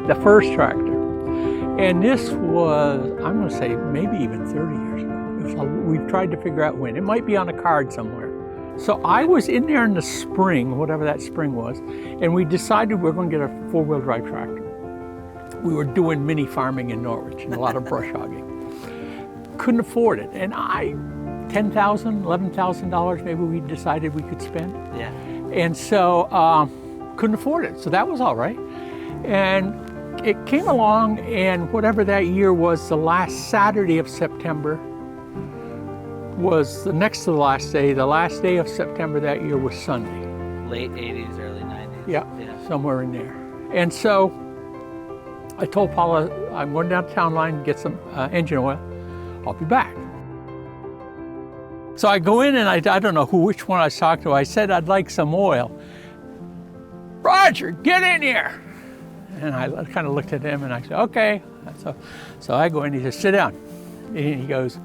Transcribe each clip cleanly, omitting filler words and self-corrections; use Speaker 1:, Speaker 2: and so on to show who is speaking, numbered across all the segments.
Speaker 1: The first tractor. And this was, I'm going to say, maybe even 30 years ago. We've tried to figure out when. It might be on a card somewhere. So I was in there in the spring, whatever that spring was, and we decided we were going to get a four-wheel drive tractor. We were doing mini farming in Norwich and a lot of brush hogging. Couldn't afford it. And $10,000, $11,000 maybe we decided we could spend.
Speaker 2: Yeah.
Speaker 1: And so couldn't afford it. So that was all right. And it came along, and whatever that year was, the last Saturday of September was the next to the last day. The last day of September that year was Sunday.
Speaker 2: Late 80s, early 90s.
Speaker 1: Yeah, somewhere in there. And so I told Paula, I'm going down to Townline to get some engine oil. I'll be back. So I go in, and I don't know which one I was talking to. I said I'd like some oil. Roger, get in here. And I kind of looked at him and I said, okay. So I go in, he says, sit down. And he goes,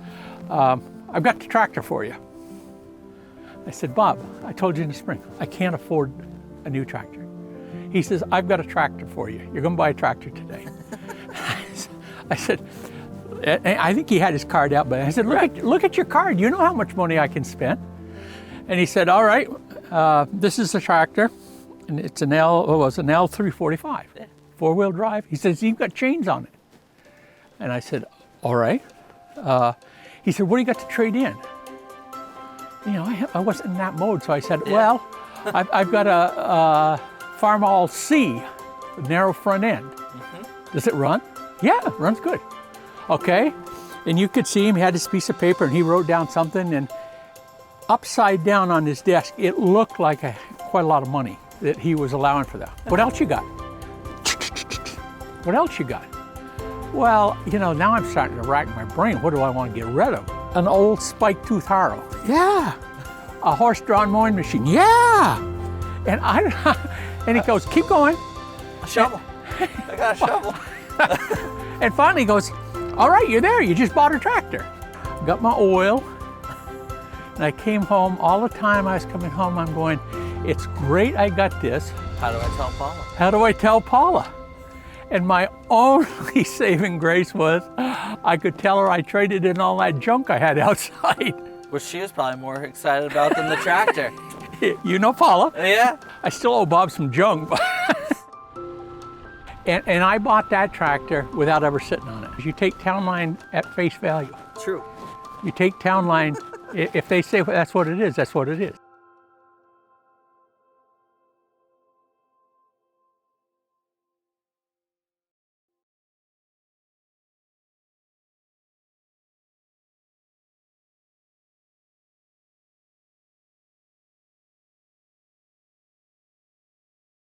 Speaker 1: I've got the tractor for you. I said, Bob, I told you in the spring, I can't afford a new tractor. He says, I've got a tractor for you. You're going to buy a tractor today. I said, I think he had his card out, but I said, look at your card. You know how much money I can spend. And he said, all right, this is the tractor. And it's an L345. Yeah. Four-wheel drive. He says, you've got chains on it. And I said, all right. He said, what do you got to trade in? You know, I wasn't in that mode, so I said, well, I've got a Farmall C, narrow front end. Mm-hmm. Does it run? Yeah, it runs good. Okay. And you could see him, he had this piece of paper, and he wrote down something, and upside down on his desk, it looked like quite a lot of money that he was allowing for that. What else you got? What else you got? Well, you know, now I'm starting to rack my brain. What do I want to get rid of? An old spike tooth harrow. Yeah. A horse-drawn mowing machine. Yeah. And he goes, keep going.
Speaker 2: A shovel. I got a shovel.
Speaker 1: And finally he goes, all right, you're there. You just bought a tractor. Got my oil. And I came home. All the time I was coming home, I'm going, it's great I got this.
Speaker 2: How do I tell Paula?
Speaker 1: How do I tell Paula? And my only saving grace was I could tell her I traded in all that junk I had outside.
Speaker 2: Which she was probably more excited about than the tractor.
Speaker 1: You know Paula.
Speaker 2: Yeah.
Speaker 1: I still owe Bob some junk. and I bought that tractor without ever sitting on it. You take Townline at face value.
Speaker 2: True.
Speaker 1: You take Townline, if they say that's what it is, that's what it is.